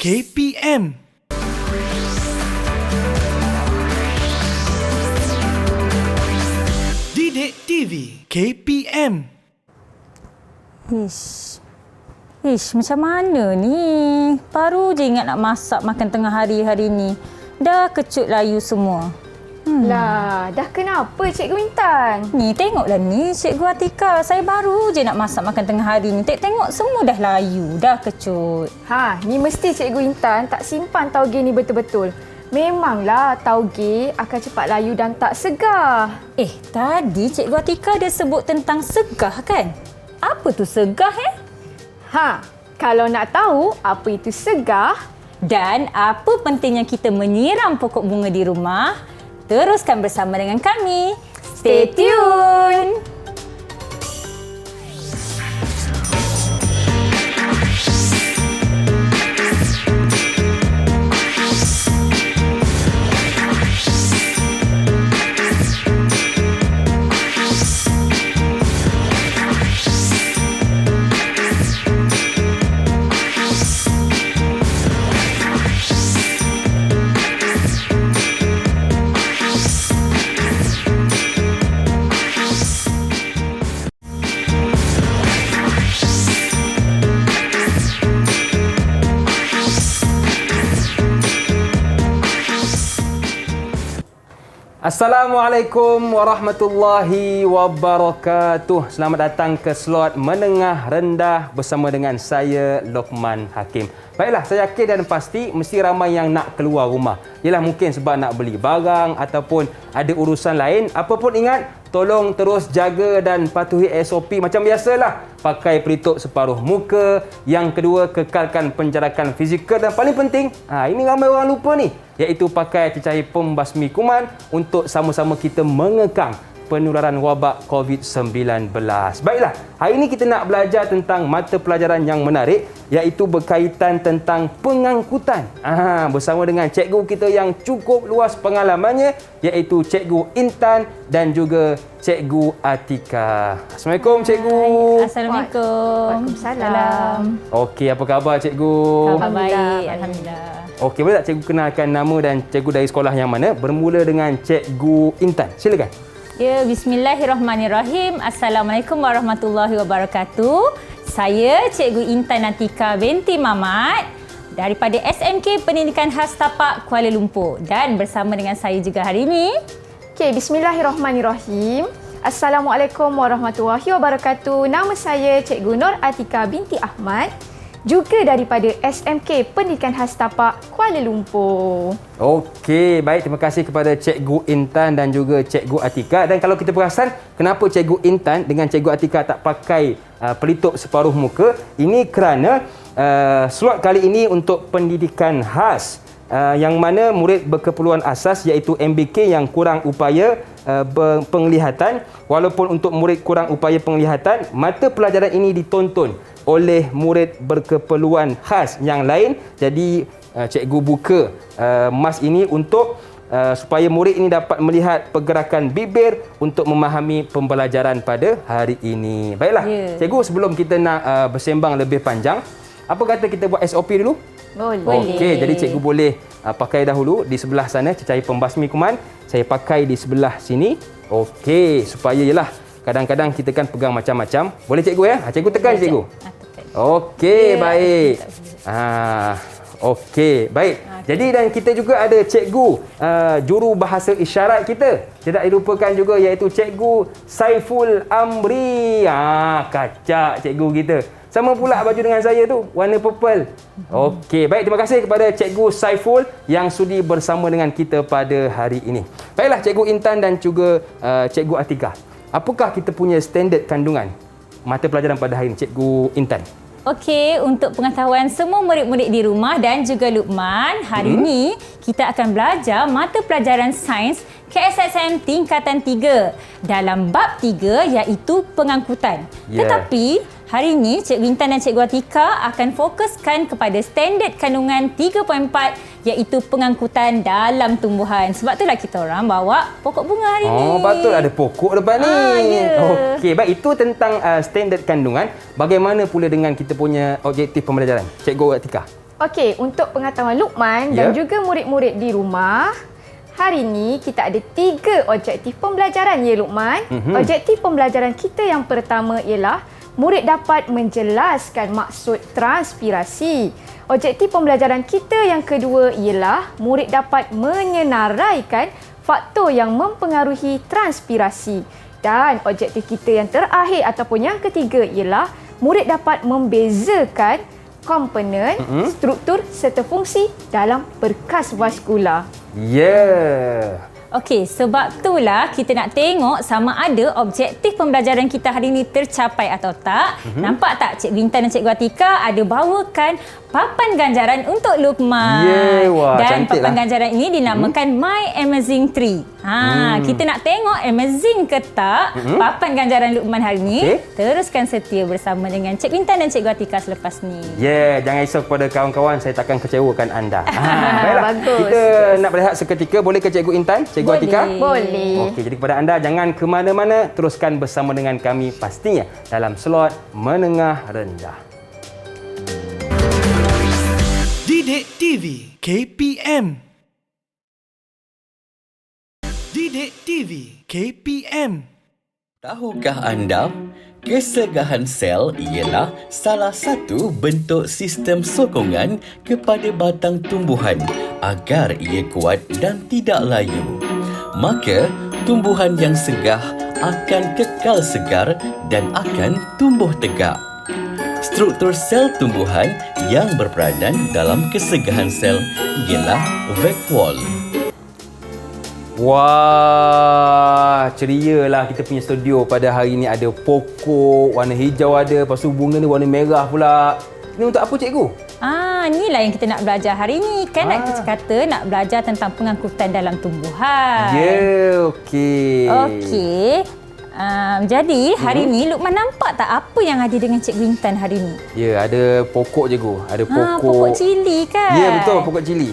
KPM. Didik TV KPM. Macam mana ni? Baru je ingat nak masak makan tengah hari ni. Dah kecut layu semua. Lah, dah kenapa Cikgu Intan? Ni tengoklah ni Cikgu Atika. Saya baru je nak masak makan tengah hari ni. Tengok semua dah layu, dah kecut. Ni mesti Cikgu Intan tak simpan tauge ni betul-betul. Memanglah tauge akan cepat layu dan tak segar. Tadi Cikgu Atika ada sebut tentang segah kan? Apa tu segah Kalau nak tahu apa itu segar dan apa pentingnya kita menyiram pokok bunga di rumah, teruskan bersama dengan kami. Stay tune! Assalamualaikum warahmatullahi wabarakatuh. Selamat datang ke slot menengah rendah bersama dengan saya Lokman Hakim. Baiklah, saya yakin dan pasti mesti ramai yang nak keluar rumah. Yalah, mungkin sebab nak beli barang ataupun ada urusan lain. Apa pun ingat, tolong terus jaga dan patuhi SOP macam biasalah. Pakai pelitup separuh muka. Yang kedua, kekalkan penjarakan fizikal. Dan paling penting, ini ramai orang lupa ni, iaitu pakai cecair pembasmi kuman untuk sama-sama kita mengekang penularan wabak COVID-19. Baiklah, hari ini kita nak belajar tentang mata pelajaran yang menarik, iaitu berkaitan tentang pengangkutan. Bersama dengan cikgu kita yang cukup luas pengalamannya, iaitu Cikgu Intan dan juga Cikgu Atika. Assalamualaikum Cikgu. Assalamualaikum. Waalaikumsalam. Okey, apa khabar Cikgu? Khabar baik, Alhamdulillah. Okey, boleh tak Cikgu kenalkan nama dan Cikgu dari sekolah yang mana? Bermula dengan Cikgu Intan. Silakan. Ya, bismillahirrahmanirrahim. Assalamualaikum warahmatullahi wabarakatuh. Saya Cikgu Intan Atika binti Mamat daripada SMK Pendidikan Khas Tapak Kuala Lumpur, dan bersama dengan saya juga hari ini. Bismillahirrahmanirrahim. Assalamualaikum warahmatullahi wabarakatuh. Nama saya Cikgu Nur Atika binti Ahmad, juga daripada SMK Pendidikan Khas Tapak Kuala Lumpur. Okey, baik. Terima kasih kepada Cikgu Intan dan juga Cikgu Atika. Dan kalau kita perasan, kenapa Cikgu Intan dengan Cikgu Atika tak pakai pelitup separuh muka? Ini kerana slot kali ini untuk pendidikan khas, yang mana murid berkeperluan asas iaitu MBK yang kurang upaya penglihatan. Walaupun untuk murid kurang upaya penglihatan, mata pelajaran ini ditonton oleh murid berkeperluan khas yang lain. Jadi cikgu buka mas ini untuk supaya murid ini dapat melihat pergerakan bibir untuk memahami pembelajaran pada hari ini. Baiklah, cikgu, sebelum kita nak bersembang lebih panjang, apa kata kita buat SOP dulu? Boleh. Okey, jadi cikgu boleh pakai dahulu di sebelah sana cecair pembasmi kuman. Saya pakai di sebelah sini. Okey, supaya jelah kadang-kadang kita kan pegang macam-macam. Boleh cikgu ya? Cikgu tekan cikgu. Okey, baik. Okey, baik. Jadi dan kita juga ada cikgu juru bahasa isyarat kita. Tidak dilupakan juga iaitu Cikgu Saiful Amri. Kacak cikgu kita. Sama pula baju dengan saya tu, warna purple. Okey, baik, terima kasih kepada Cikgu Saiful yang sudi bersama dengan kita pada hari ini. Baiklah Cikgu Intan dan juga Cikgu Atika. Apakah kita punya standard kandungan mata pelajaran pada hari ini, Cikgu Intan? Okey, untuk pengetahuan semua murid-murid di rumah dan juga Luqman, hari ini kita akan belajar mata pelajaran sains KSSM tingkatan 3 dalam bab 3 iaitu pengangkutan. Tetapi hari ini Cikgu Intan dan Cikgu Atika akan fokuskan kepada standard kandungan 3.4 iaitu pengangkutan dalam tumbuhan. Sebab itulah kita orang bawa pokok bunga hari ini. Patut ada pokok depan ni. Okey, baik, itu tentang standard kandungan. Bagaimana pula dengan kita punya objektif pembelajaran, Cikgu Atika? Okey, untuk pengetahuan Luqman dan juga murid-murid di rumah, hari ini kita ada 3 objektif pembelajaran ya Luqman. Objektif pembelajaran kita yang pertama ialah murid dapat menjelaskan maksud transpirasi. Objektif pembelajaran kita yang kedua ialah murid dapat menyenaraikan faktor yang mempengaruhi transpirasi. Dan objektif kita yang terakhir ataupun yang ketiga ialah murid dapat membezakan komponen, struktur serta fungsi dalam berkas vaskular. Okey, sebab itulah kita nak tengok sama ada objektif pembelajaran kita hari ini tercapai atau tak. Nampak tak Cikgu Intan dan Cikgu Atika ada bawakan papan ganjaran untuk Luqman. Wah, dan cantik papan lah. ganjaran ini dinamakan My Amazing Tree. Kita nak tengok amazing ke tak papan ganjaran Luqman hari ini. Teruskan setia bersama dengan Cikgu Intan dan Cikgu Atika selepas ni. Jangan risau kepada kawan-kawan, saya takkan kecewakan anda. Baiklah, Bagus. kita nak berehat seketika. Boleh ke Cikgu Intan, Cikgu Boleh. Atika? Boleh. Okey, jadi kepada anda jangan ke mana-mana, teruskan bersama dengan kami pastinya dalam slot menengah rendah. Didik TV KPM. Didik TV KPM. Tahukah anda, kesegahan sel ialah salah satu bentuk sistem sokongan kepada batang tumbuhan agar ia kuat dan tidak layu. Maka, tumbuhan yang segah akan kekal segar dan akan tumbuh tegak. Struktur sel tumbuhan yang berperanan dalam kesegahan sel ialah vacuole. Wah, cerialah kita punya studio pada hari ini. Ada pokok, warna hijau ada, lepas tu bunga ni warna merah pula. Ini untuk apa cikgu? Inilah yang kita nak belajar hari ini. Kan nak kata nak belajar tentang pengangkutan dalam tumbuhan. Okey. Okey. Jadi hari ni Luqman nampak tak apa yang ada dengan Cikgu Intan hari ni? Ada pokok cikgu. Ada pokok. Pokok cili kan? Ya, betul, pokok cili.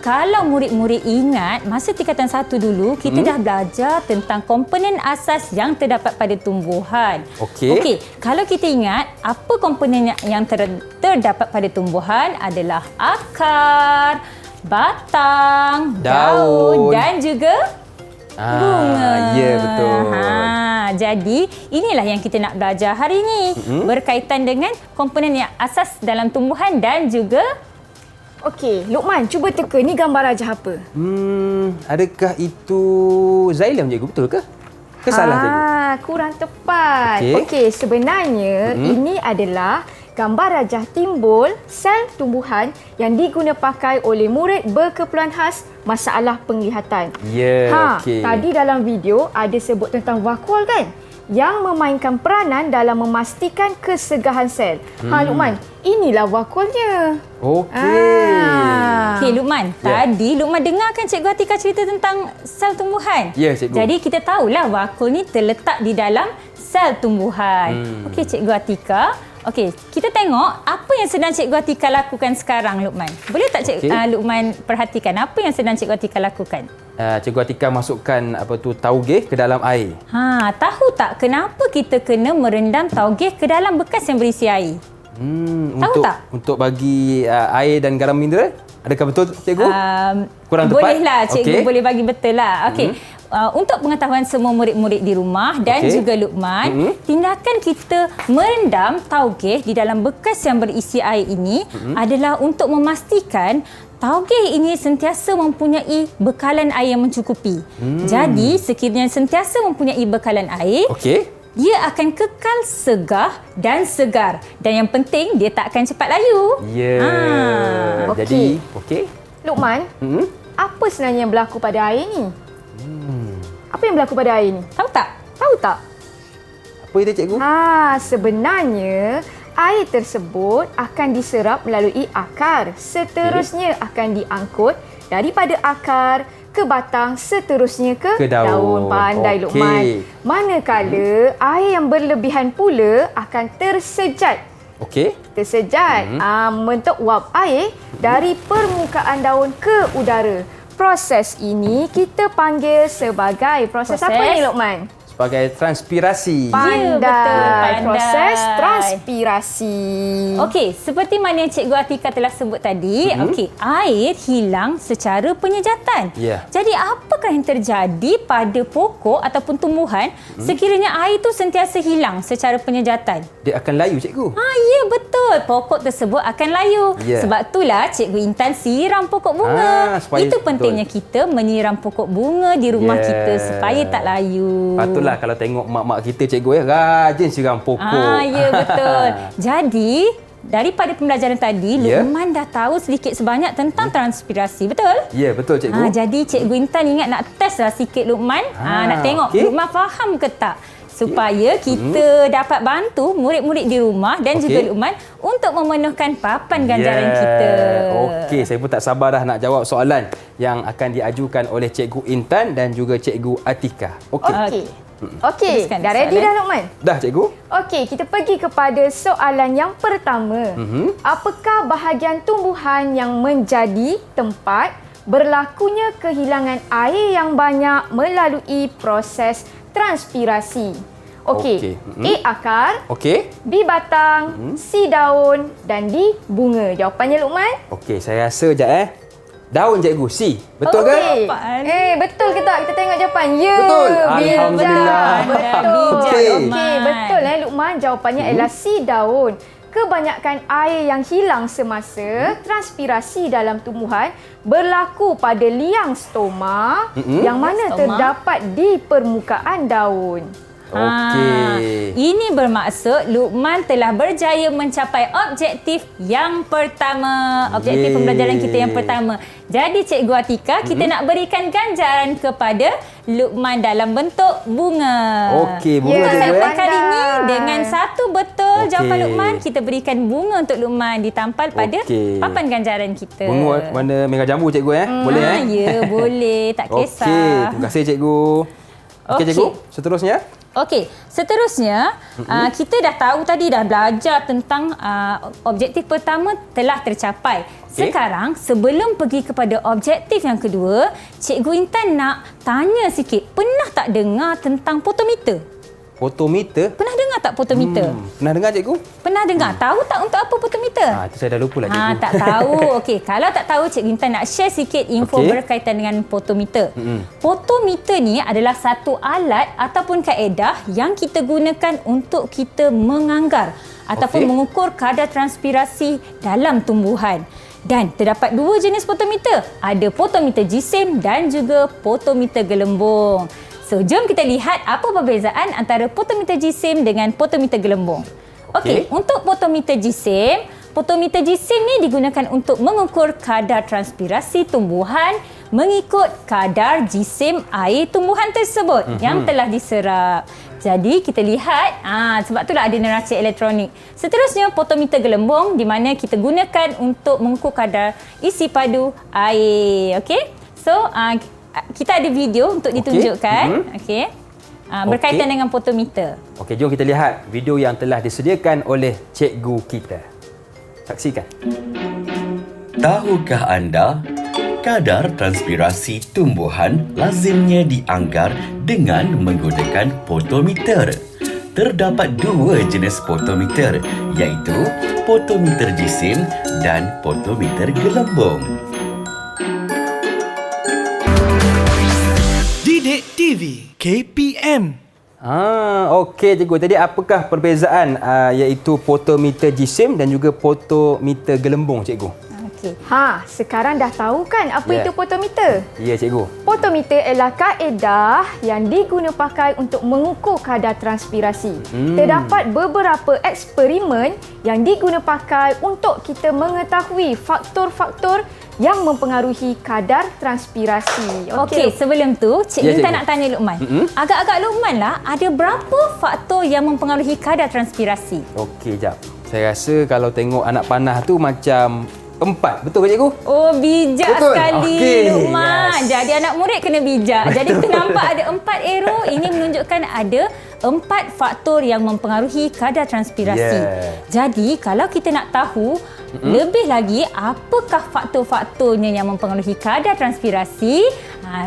Kalau murid-murid ingat, masa tingkatan 1 dulu, kita dah belajar tentang komponen asas yang terdapat pada tumbuhan. Okey, kalau kita ingat, apa komponen yang terdapat pada tumbuhan adalah akar, batang, daun dan juga bunga. Ya, betul. Jadi, inilah yang kita nak belajar hari ini. Berkaitan dengan komponen yang asas dalam tumbuhan dan juga... Okey, Luqman, cuba teka. Ni gambar rajah apa? Adakah itu xylem cikgu? Betul ke? Ke salah cikgu? Kurang tepat. Okey. Okey, sebenarnya ini adalah gambar rajah timbul sel tumbuhan yang diguna pakai oleh murid berkeperluan khas masalah penglihatan. Okey. Tadi dalam video ada sebut tentang vakuole kan? Yang memainkan peranan dalam memastikan kesegahan sel. Luqman, inilah vakuolnya. Okey, Luqman. Tadi Luqman dengarkan Cikgu Atika cerita tentang sel tumbuhan. Ya, cikgu. Jadi kita tahulah vakuole ni terletak di dalam sel tumbuhan. Okey, Cikgu Atika. Okey, kita tengok apa yang sedang Cikgu Atika lakukan sekarang, Luqman. Boleh tak Luqman perhatikan apa yang sedang Cikgu Atika lakukan? Cikgu Atika masukkan taugeh ke dalam air. Tahu tak kenapa kita kena merendam taugeh ke dalam bekas yang berisi air? Tahu tak? Untuk bagi air dan garam mineral? Adakah betul cikgu? Kurang tepat? Bolehlah cikgu boleh bagi betul lah. Okey. Untuk pengetahuan semua murid-murid di rumah dan juga Luqman, tindakan kita merendam taugeh di dalam bekas yang berisi air ini adalah untuk memastikan taugeh ini sentiasa mempunyai bekalan air yang mencukupi. Jadi, sekiranya sentiasa mempunyai bekalan air, dia akan kekal segah dan segar. Dan yang penting, dia tak akan cepat layu. Jadi, Luqman, apa sebenarnya yang berlaku pada air ni? Apa yang berlaku pada air ni? Tahu tak? Tahu tak? Apa itu cikgu? Sebenarnya air tersebut akan diserap melalui akar. Seterusnya akan diangkut daripada akar ke batang, seterusnya ke daun. Pandai Luqman. Manakala air yang berlebihan pula akan tersejat. Tersejat membentuk wap air dari permukaan daun ke udara. Proses ini kita panggil sebagai proses apa ni Luqman? Sebagai transpirasi. Pandai. Ya, betul. Pandai. Proses transpirasi. Okey, seperti mana yang Cikgu Atika telah sebut tadi, okey, air hilang secara penyejatan. Ya. Jadi apakah yang terjadi pada pokok ataupun tumbuhan sekiranya air itu sentiasa hilang secara penyejatan? Dia akan layu, cikgu. Ya, betul. Pokok tersebut akan layu. Ya. Sebab itulah Cikgu Intan siram pokok bunga. Supaya Itu pentingnya kita menyiram pokok bunga di rumah kita supaya tak layu. Patutlah kalau tengok mak-mak kita, cikgu, rajin siram pokok. Ya, betul. Jadi, daripada pembelajaran tadi, Luqman dah tahu sedikit sebanyak tentang transpirasi. Betul? Ya, betul, cikgu. Jadi, Cikgu Intan ingat nak test lah sikit Luqman. Nak tengok Luqman faham ke tak? Supaya kita dapat bantu murid-murid di rumah dan juga Luqman untuk memenuhkan papan ganjaran kita. Okey, saya pun tak sabar dah nak jawab soalan yang akan diajukan oleh Cikgu Intan dan juga Cikgu Atika. Okey. Okey, dah ready dah Luqman? Dah, cikgu. Okey, kita pergi kepada soalan yang pertama. Apakah bahagian tumbuhan yang menjadi tempat berlakunya kehilangan air yang banyak melalui proses transpirasi? Okey. A. Akar. Okey. B. Batang. C. Daun. Dan D. Bunga. Jawapannya Luqman? Okey, saya rasa sekejap Daun, cikgu. C. Betul ke? Betul ke tak? Kita tengok jawapan. Ya. Betul. Bijak. Alhamdulillah. Betul. Okey. Okey, betul Luqman. Jawapannya adalah C. Daun. Kebanyakan air yang hilang semasa transpirasi dalam tumbuhan berlaku pada liang stoma yang mana terdapat di permukaan daun. Okey. Ini bermaksud Luqman telah berjaya mencapai objektif yang pertama. Objektif pembelajaran kita yang pertama. Jadi Cikgu Atika, kita nak berikan ganjaran kepada Luqman dalam bentuk bunga. Okey, bunga Untuk cikgu. sampai kali ini dengan satu betul jawapan Luqman, kita berikan bunga untuk Luqman ditampal pada papan ganjaran kita. Bunga warna merah jambu, cikgu. Boleh Ya, boleh. Tak kisah. Okey, terima kasih cikgu. Okey, cikgu. Seterusnya? Okey, seterusnya kita dah tahu tadi, dah belajar tentang objektif pertama telah tercapai. Sekarang sebelum pergi kepada objektif yang kedua, Cikgu Intan nak tanya sikit, pernah tak dengar tentang potometer? Potometer? Pernah dengar tak potometer? Pernah dengar, cikgu? Pernah dengar? Tahu tak untuk apa potometer? Itu saya dah lupa lah, cikgu. Tak tahu. Okey, kalau tak tahu, Cikgu Intan nak share sikit info berkaitan dengan potometer. Potometer ni adalah satu alat ataupun kaedah yang kita gunakan untuk kita menganggar ataupun mengukur kadar transpirasi dalam tumbuhan. Dan terdapat dua jenis potometer. Ada potometer jisim dan juga potometer gelembung. So, jom kita lihat apa perbezaan antara potometer jisim dengan potometer gelembung. Okey, untuk potometer jisim ni digunakan untuk mengukur kadar transpirasi tumbuhan mengikut kadar jisim air tumbuhan tersebut yang telah diserap. Jadi, kita lihat, sebab itulah ada neraca elektronik. Seterusnya, potometer gelembung di mana kita gunakan untuk mengukur kadar isi padu air. Okey, so kita ada video untuk ditunjukkan. Okey. Berkaitan dengan potometer. Okey, jom kita lihat video yang telah disediakan oleh cikgu kita. Saksikan. Tahukah anda, kadar transpirasi tumbuhan lazimnya dianggar dengan menggunakan potometer. Terdapat dua jenis potometer, iaitu potometer jisim dan potometer gelembung. Didik TV KPM. Okey, cikgu. Tadi apakah perbezaan iaitu potometer jisim dan juga potometer gelembung, cikgu? Okey. Sekarang dah tahu kan apa itu potometer? Ya, cikgu. Potometer adalah kaedah yang diguna pakai untuk mengukur kadar transpirasi. Terdapat beberapa eksperimen yang diguna pakai untuk kita mengetahui faktor-faktor yang mempengaruhi kadar transpirasi. Okey, sebelum tu Cikgu Intan cikgu. nak tanya Luqman. Agak-agak Luqman lah, ada berapa faktor yang mempengaruhi kadar transpirasi? Okey, jap. Saya rasa kalau tengok anak panah tu macam 4. Betul ke, cikgu? Oh, bijak Betul. sekali Okey, Luqman. yes. Jadi anak murid kena bijak. Jadi kita nampak ada 4 arrow. Ini menunjukkan ada 4 faktor yang mempengaruhi kadar transpirasi. Jadi kalau kita nak tahu lebih lagi apakah faktor-faktornya yang mempengaruhi kadar transpirasi,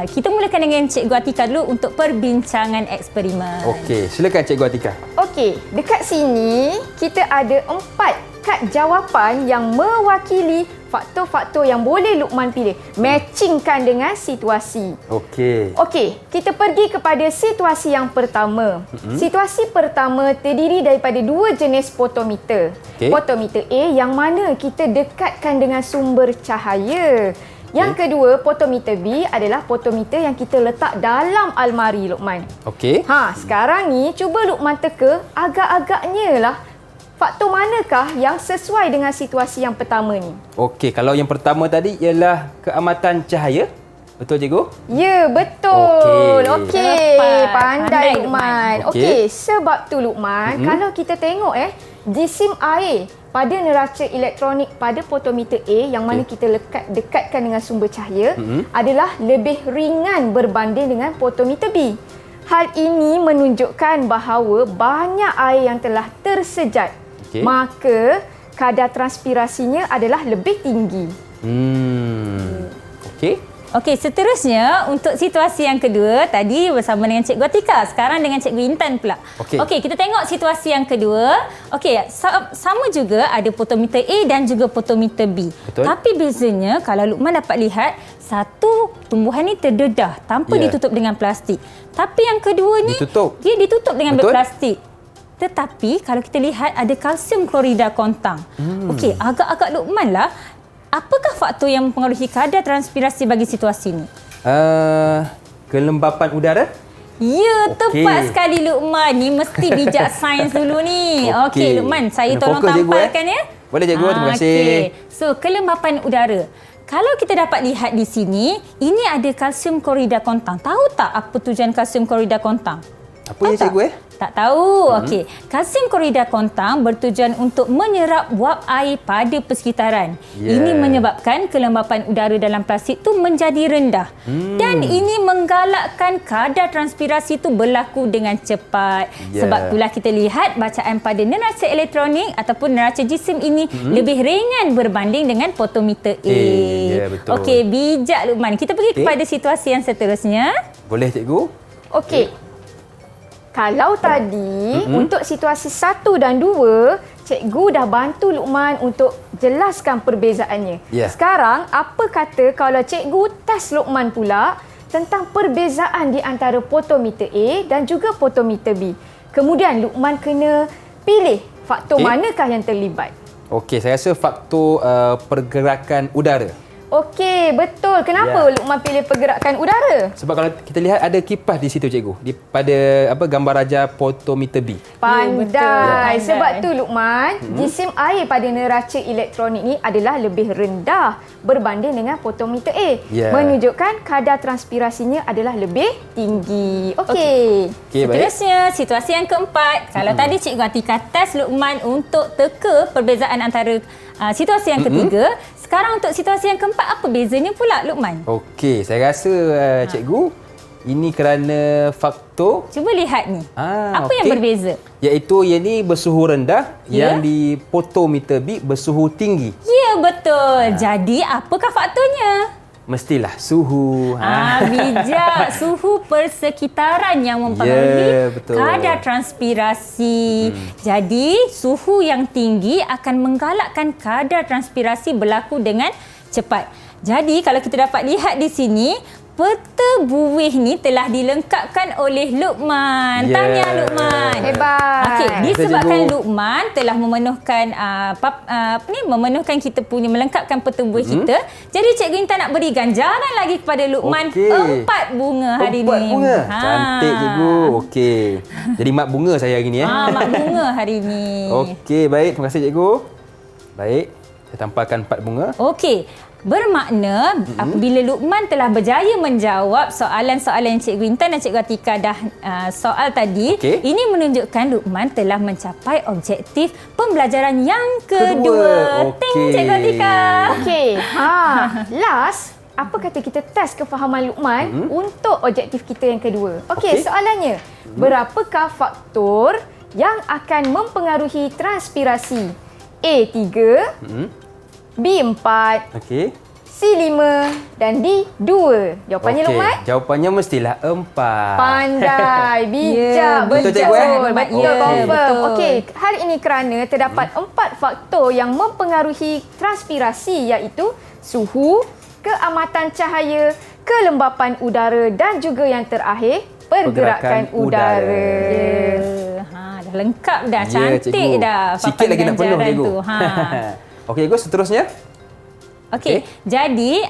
Kita mulakan dengan Cikgu Atika dulu untuk perbincangan eksperimen. Okey, silakan Cikgu Atika. Okey, dekat sini kita ada 4 kad jawapan yang mewakili faktor-faktor yang boleh Luqman pilih. Matchingkan dengan situasi. Okey. Okey, kita pergi kepada situasi yang pertama. Situasi pertama terdiri daripada 2 jenis potometer. Okey. Potometer A yang mana kita dekatkan dengan sumber cahaya. Yang kedua, potometer B adalah potometer yang kita letak dalam almari, Luqman. Okey. Sekarang ni cuba Luqman teka agak-agaknya lah faktor manakah yang sesuai dengan situasi yang pertama ni. Okey, kalau yang pertama tadi ialah keamatan cahaya. Betul cikgu? Ya, betul. Okey. Okey, pandai Pandai, Luqman. Luqman. Okey, sebab tu Luqman, kalau kita tengok jisim air pada neraca elektronik pada potometer A yang mana kita dekatkan dengan sumber cahaya adalah lebih ringan berbanding dengan potometer B. Hal ini menunjukkan bahawa banyak air yang telah tersejat. Maka kadar transpirasinya adalah lebih tinggi. Okey. Okey, seterusnya untuk situasi yang kedua tadi bersama dengan Cikgu Atika, sekarang dengan Cikgu Intan pula. Okey, kita tengok situasi yang kedua. Okey, sama juga ada potometer A dan juga potometer B. Betul. Tapi bezanya kalau Luqman dapat lihat, satu tumbuhan ni terdedah tanpa ditutup dengan plastik. Tapi yang kedua ni dia ditutup dengan berplastik. Tetapi kalau kita lihat ada kalsium klorida kontang. Okey, agak-agak Luqman lah. Apakah faktor yang mempengaruhi kadar transpirasi bagi situasi ini? Kelembapan udara? Ya, tepat sekali Luqman. Ni mesti bijak sains dulu ni. Okey, Luqman, saya tolong tampalkan ya. Boleh cikgu, terima kasih. Okay. So, kelembapan udara. Kalau kita dapat lihat di sini, ini ada kalsium klorida kontang. Tahu tak apa tujuan kalsium klorida kontang? Apa ya cikgu? Tak tahu. Okey. Kalsium klorida kontang bertujuan untuk menyerap wap air pada persekitaran. Ini menyebabkan kelembapan udara dalam plastik tu menjadi rendah. Dan ini menggalakkan kadar transpirasi tu berlaku dengan cepat. Sebab itulah kita lihat bacaan pada neraca elektronik ataupun neraca jisim ini lebih ringan berbanding dengan potometer A. Betul. Okey, bijak Luqman. Kita pergi kepada situasi yang seterusnya. Boleh cikgu? Okey. Kalau tadi untuk situasi 1 dan 2, cikgu dah bantu Luqman untuk jelaskan perbezaannya. Sekarang, apa kata kalau cikgu test Luqman pula tentang perbezaan di antara potometer A dan juga potometer B. Kemudian Luqman kena pilih faktor manakah yang terlibat. Okey, saya rasa faktor pergerakan udara. Okey, betul. Kenapa Luqman pilih pergerakan udara? Sebab kalau kita lihat ada kipas di situ cikgu, pada gambar raja potometer B. Pandai. Sebab tu Luqman, jisim air pada neraca elektronik ni adalah lebih rendah berbanding dengan potometer A. Menunjukkan kadar transpirasinya adalah lebih tinggi. Okey. Seterusnya, situasi yang keempat. Kalau tadi Cikgu Atika test Luqman untuk teka perbezaan antara situasi yang ketiga, sekarang untuk situasi yang keempat, apa bezanya pula Luqman? Okey, saya rasa cikgu, ini kerana faktor... Cuba lihat ni. Apa yang berbeza? Iaitu yang ni bersuhu rendah, yang di potometer B bersuhu tinggi. Ya, betul. Jadi, apakah faktornya? Mestilah suhu. Bijak. Suhu persekitaran yang mempengaruhi kadar transpirasi. Jadi, suhu yang tinggi akan menggalakkan kadar transpirasi berlaku dengan cepat. Jadi, kalau kita dapat lihat di sini, peta buih ni telah dilengkapkan oleh Luqman. Tahniah Luqman. Hebat. Okey, disebabkan Luqman telah memenuhkan memenuhkan kita punya melengkapkan peta buih kita. Jadi Cikgu Intan nak beri ganjaran lagi kepada Luqman 4 bunga hari ni. 4 bunga. Cantik cikgu. Okey. Jadi mak bunga saya hari ni mak bunga hari ni. Okey, baik. Terima kasih cikgu. Baik. Saya tampalkan 4 bunga. Okey. Bermakna apabila Luqman telah berjaya menjawab soalan-soalan yang Cikgu Intan dan Cikgu Atika dah soal tadi, ini menunjukkan Luqman telah mencapai objektif pembelajaran yang kedua. Ting Cikgu Atika. Okey. Last, apa kata kita test kefahaman Luqman untuk objektif kita yang kedua. Okey, soalannya. Berapakah faktor yang akan mempengaruhi transpirasi? A3, B4, C5 dan D2. Jawapannya Luqman? Jawapannya mestilah 4. Pandai, bijak, Ya, betul. betul, Betul, Ya, confirm. betul. Okey, hari ini kerana terdapat 4 faktor yang mempengaruhi transpirasi iaitu suhu, keamatan cahaya, kelembapan udara dan juga yang terakhir pergerakan udara. Dah lengkap dah, Ya, cantik cikgu. dah. Sikit lagi nak penuh, ganjaran cikgu. tu. Okey, cikgu, seterusnya. Okey, jadi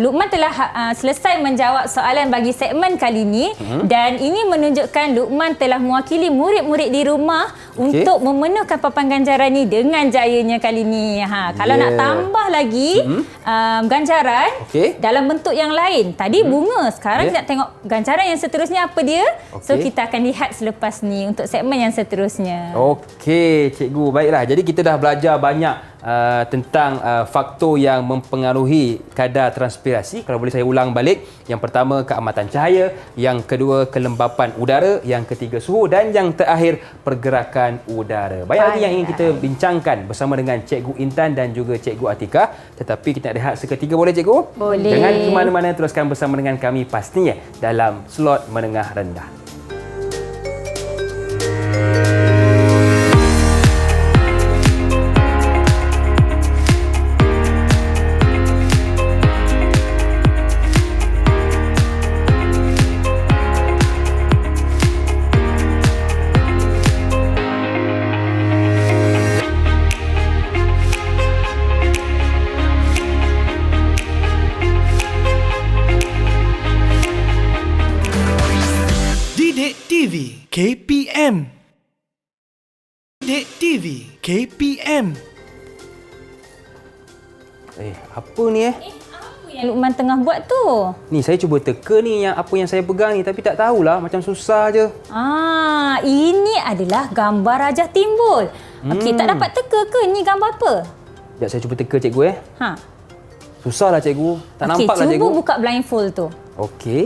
Luqman telah selesai menjawab soalan bagi segmen kali ini dan ini menunjukkan Luqman telah mewakili murid-murid di rumah untuk memenuhkan papan ganjaran ni dengan jayanya kali ini. Kalau nak tambah lagi ganjaran dalam bentuk yang lain. Tadi bunga, sekarang kita nak tengok ganjaran yang seterusnya apa dia. So kita akan lihat selepas ni untuk segmen yang seterusnya. Okey, cikgu. Baiklah. Jadi kita dah belajar banyak tentang faktor yang mempengaruhi kadar transpirasi. Kalau boleh saya ulang balik. Yang pertama, keamatan cahaya. Yang kedua, kelembapan udara. Yang ketiga, suhu. Dan yang terakhir, pergerakan udara. Banyak lagi yang ingin kita bincangkan bersama dengan Cikgu Intan dan juga Cikgu Atika. Tetapi kita nak rehat seketika, boleh Cikgu? Boleh. Jangan ke mana-mana, teruskan bersama dengan kami pastinya dalam slot menengah rendah. Didik TV KPM. Didik TV KPM. Apa ni Apa yang Luqman tengah buat tu? Ni saya cuba teka ni yang apa yang saya pegang ni tapi tak tahulah, macam susah je. Ini adalah gambar rajah timbul. Okey, tak dapat teka ke ni gambar apa? Sekejap saya cuba teka cikgu Susahlah cikgu. Tak Okey, nampaklah cikgu. cuba buka blindfold tu. Okey.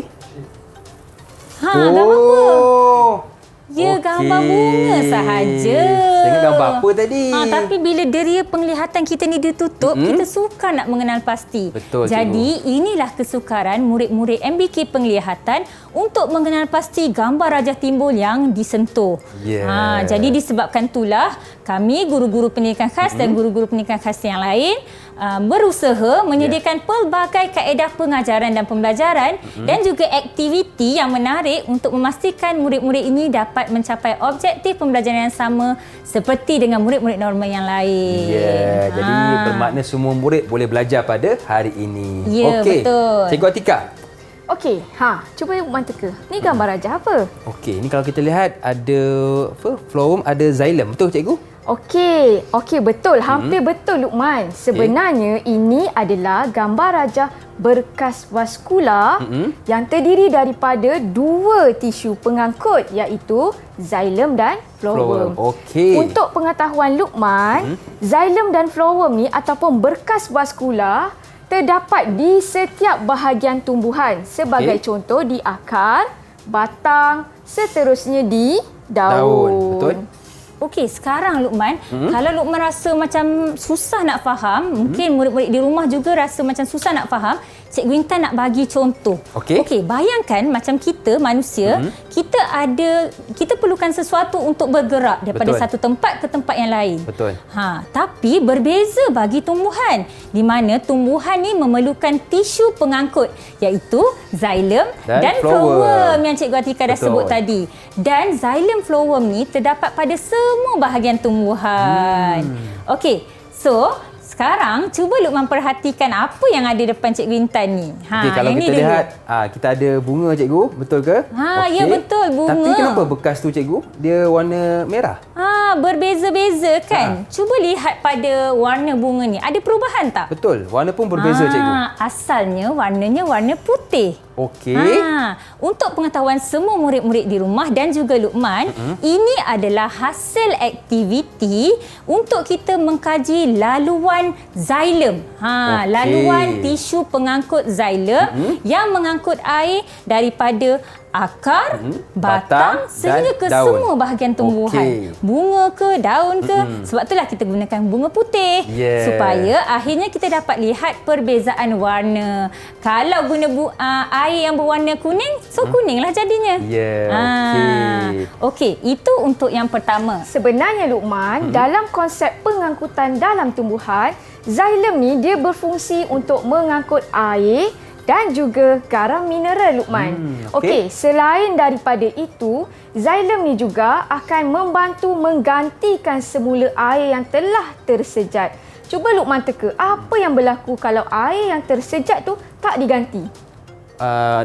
Gambar apa? Ya, gambar bunga sahaja. Saya ingat gambar apa tadi? Tapi bila deria penglihatan kita ni ditutup, kita sukar nak mengenal pasti. Betul, Jadi, inilah kesukaran murid-murid MBK penglihatan untuk mengenal pasti gambar rajah timbul yang disentuh. Jadi disebabkan itulah kami guru-guru pendidikan khas dan guru-guru pendidikan khas yang lain berusaha menyediakan pelbagai kaedah pengajaran dan pembelajaran dan juga aktiviti yang menarik untuk memastikan murid-murid ini dapat mencapai objektif pembelajaran yang sama seperti dengan murid-murid normal yang lain. Jadi bermakna semua murid boleh belajar pada hari ini. Ya, betul. Cikgu Atika. Okey, cuba Luqman teka. Ni gambar rajah apa? Okey, ni kalau kita lihat ada phloem, ada xylem. Betul cikgu? Okey, betul. Hampir betul Luqman. Sebenarnya ini adalah gambar rajah berkas vaskular yang terdiri daripada 2 tisu pengangkut iaitu xylem dan phloem. Okey. Untuk pengetahuan Luqman, xylem dan phloem ni ataupun berkas vaskular terdapat di setiap bahagian tumbuhan. Sebagai contoh di akar, batang, seterusnya di daun. Betul. Okey, sekarang Luqman, kalau Luqman rasa macam susah nak faham, mungkin murid-murid di rumah juga rasa macam susah nak faham, Cikgu Intan nak bagi contoh. Okey, bayangkan macam kita manusia, kita perlukan sesuatu untuk bergerak daripada satu tempat ke tempat yang lain. Betul. Tapi berbeza bagi tumbuhan, di mana tumbuhan ni memerlukan tisu pengangkut iaitu xylem dan phloem yang Cikgu Atika dah sebut tadi. Dan xylem phloem ni terdapat pada semua bahagian tumbuhan. Okey, so sekarang cuba Luqman perhatikan apa yang ada depan Cikgu Intan ni. Okey, kalau kita lihat kita ada bunga cikgu, betul ke? Ya betul, bunga. Tapi kenapa bekas tu cikgu dia warna merah? Berbeza-beza kan? Cuba lihat pada warna bunga ni. Ada perubahan tak? Betul, warna pun berbeza cikgu. Asalnya warnanya warna putih. Okey. Untuk pengetahuan semua murid-murid di rumah dan juga Luqman, ini adalah hasil aktiviti untuk kita mengkaji laluan xylem. Laluan tisu pengangkut xylem yang mengangkut air daripada akar, batang batang sehingga dan ke daun. semua bahagian tumbuhan. Okey. Bunga ke, daun ke. Sebab itulah kita gunakan bunga putih. Yeah. Supaya akhirnya kita dapat lihat perbezaan warna. Kalau guna air yang berwarna kuning, so kuninglah jadinya. Okey, itu untuk yang pertama. Sebenarnya Luqman, dalam konsep pengangkutan dalam tumbuhan, xylem ni dia berfungsi untuk mengangkut air dan juga garam mineral, Luqman. Okey, selain daripada itu, xylem ni juga akan membantu menggantikan semula air yang telah tersejat. Cuba Luqman teka, apa yang berlaku kalau air yang tersejat tu tak diganti?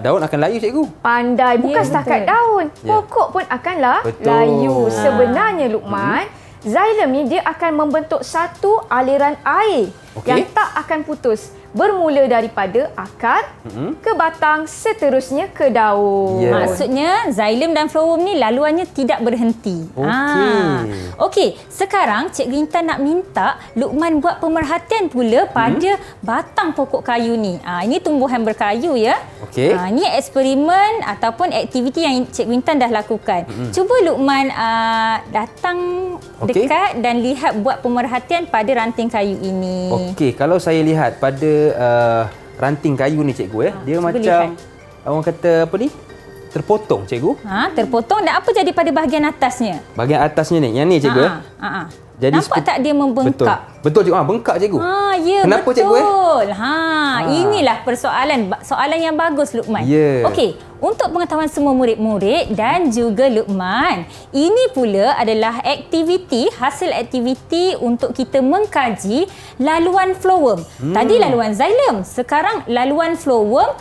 Daun akan layu, cikgu. Pandai, bukan setakat daun. Pokok pun akanlah layu. Sebenarnya Luqman, xylem ni dia akan membentuk satu aliran air yang tak akan putus. Bermula daripada akar ke batang, seterusnya ke daun. Maksudnya xylem dan phloem ni laluannya tidak berhenti. Okey, sekarang Cikgu Intan nak minta Luqman buat pemerhatian pula pada batang pokok kayu ni. Ini tumbuhan berkayu ya. Ini eksperimen ataupun aktiviti yang Cikgu Intan dah lakukan. Cuba Luqman datang dekat dan lihat, buat pemerhatian pada ranting kayu ini. Okey, kalau saya lihat pada ranting kayu ni, cikgu, dia macam lihat. Orang kata apa ni? Terpotong, cikgu. Terpotong, dan apa jadi pada bahagian atasnya? Bahagian atasnya ni, yang ni, cikgu. Jadi nampak tak dia membengkak? Betul, cikgu. Bengkak, cikgu. Ya, kenapa, betul. cikgu? Inilah soalan yang bagus, Luqman. Okey, untuk pengetahuan semua murid-murid dan juga Luqman, ini pula adalah hasil aktiviti untuk kita mengkaji laluan phloem. Tadi laluan xylem, sekarang laluan phloem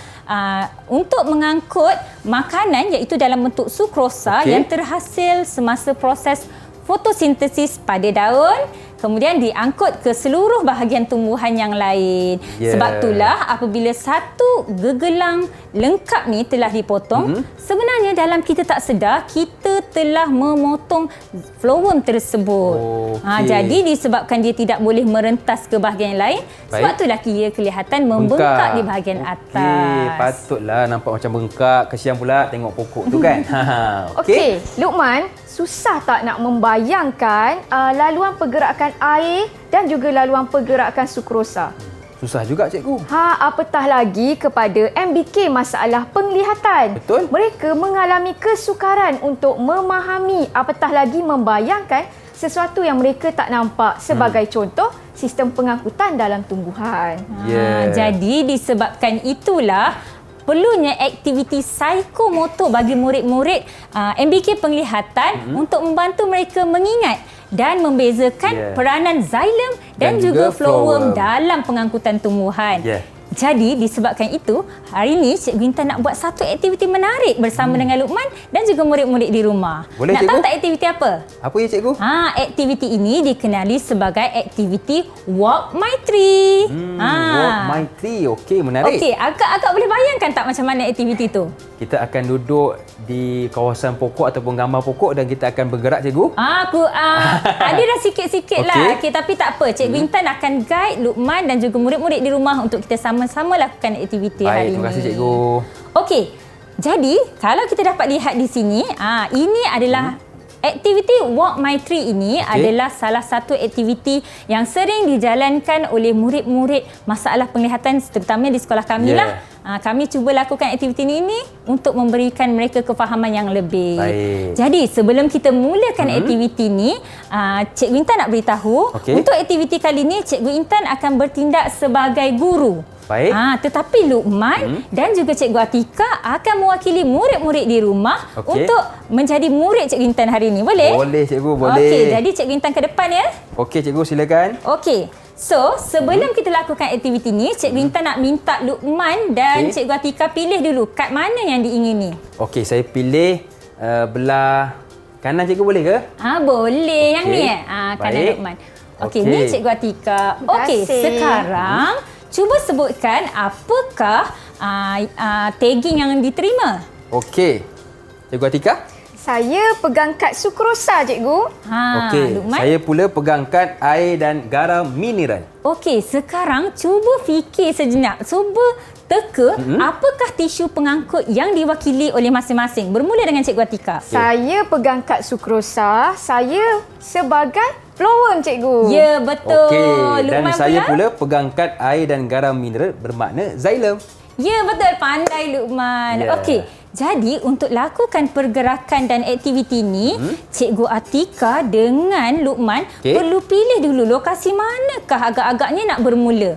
untuk mengangkut makanan, iaitu dalam bentuk sukrosa yang terhasil semasa proses fotosintesis pada daun, kemudian diangkut ke seluruh bahagian tumbuhan yang lain. Sebab itulah apabila satu gegelang lengkap ni telah dipotong, sebenarnya dalam kita tak sedar, kita telah memotong phloem tersebut. Jadi disebabkan dia tidak boleh merentas ke bahagian lain, sebab itulah dia kelihatan membengkak di bahagian atas. Patutlah nampak macam bengkak. Kesian pula tengok pokok tu kan. Okey, Luqman, susah tak nak membayangkan laluan pergerakan air dan juga laluan pergerakan sukrosa? Susah juga, cikgu. Apatah lagi kepada MBK masalah penglihatan. Betul. Mereka mengalami kesukaran untuk memahami, apatah lagi membayangkan sesuatu yang mereka tak nampak. Sebagai contoh, sistem pengangkutan dalam tumbuhan. Jadi disebabkan itulah perlunya aktiviti psikomotor bagi murid-murid MBK penglihatan untuk membantu mereka mengingat dan membezakan peranan xylem dan juga phloem dalam pengangkutan tumbuhan. Jadi disebabkan itu, hari ini Cikgu Intan nak buat satu aktiviti menarik bersama dengan Luqman dan juga murid-murid di rumah. Boleh, nak cikgu? tahu tak aktiviti apa? Apa ya, cikgu? Aktiviti ini dikenali sebagai aktiviti Walk My Tree. Walk My Tree. Okey, menarik. Okey, agak boleh bayangkan tak macam mana aktiviti tu? Kita akan duduk di kawasan pokok ataupun gambar pokok dan kita akan bergerak, cikgu. Ada dah sikit-sikit lah. Okey, tapi tak apa. Cikgu Intan akan guide Luqman dan juga murid-murid di rumah untuk kita sama-sama lakukan aktiviti hari ini. Terima kasih, cikgu. Okey, jadi kalau kita dapat lihat di sini, ini adalah aktiviti Walk My Tree ini adalah salah satu aktiviti yang sering dijalankan oleh murid-murid masalah penglihatan, terutama di sekolah kami lah. Kami cuba lakukan aktiviti ini untuk memberikan mereka kefahaman yang lebih. Jadi sebelum kita mulakan aktiviti ini, Cikgu Intan nak beritahu, untuk aktiviti kali ini Cikgu Intan akan bertindak sebagai guru. Tetapi Luqman dan juga Cikgu Atika akan mewakili murid-murid di rumah untuk menjadi murid Cikgu Intan hari ini. Boleh? Boleh, cikgu. Boleh. Okey, jadi Cikgu Intan ke depan ya. Okey, cikgu, silakan. Okey. So, sebelum kita lakukan aktiviti ni, Cikgu Intan nak minta Luqman dan Cikgu Atika pilih dulu kad mana yang diingini. Okey, saya pilih belah kanan, cikgu, boleh ke? Boleh. Yang ni kanan Luqman. Okey, ni Cikgu Atika. Okey, sekarang cuba sebutkan apakah tagging yang diterima. Okey. Cikgu Atika? Saya pegang kad sukrosa, cikgu. Okey, saya pula pegang kad air dan garam mineral. Okey, sekarang cuba fikir sejenak. Cuba teka, apakah tisu pengangkut yang diwakili oleh masing-masing? Bermula dengan Cikgu Atika. Saya pegang kad sukrosa, saya sebagai flowworm, Cikgu. Ya, betul. Okey, dan Luqman saya pula? pula pegang kad air dan garam mineral bermakna xylem. Ya, betul. Pandai Luqman. Ya. Okey. Jadi, untuk lakukan pergerakan dan aktiviti ni, Cikgu Atika dengan Luqman perlu pilih dulu lokasi manakah agak-agaknya nak bermula.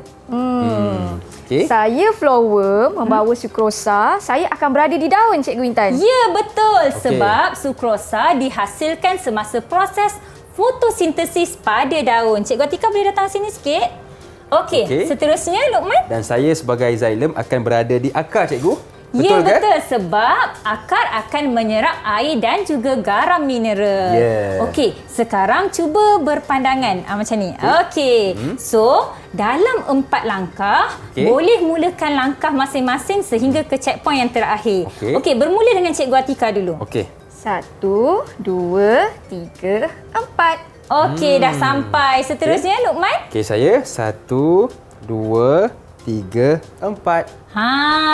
Okey. Saya flowworm membawa sukrosa, saya akan berada di daun, Cikgu Intan. Ya, betul. Sebab sukrosa dihasilkan semasa proses fotosintesis pada daun. Cikgu Atika boleh datang sini sikit? Okey. Seterusnya, Luqman. Dan saya sebagai xylem akan berada di akar, Cikgu. Ya, Betul kan? betul. Sebab akar akan menyerap air dan juga garam mineral. Yeah. Okey, sekarang cuba berpandangan macam ni. Okey. So, dalam 4 langkah, boleh mulakan langkah masing-masing sehingga ke checkpoint yang terakhir. Okey, bermula dengan Cikgu Atika dulu. Okey. 1, 2, 3, 4. Okey, dah sampai. Seterusnya, Luqman. Okey, saya 1, 2, 3, 4.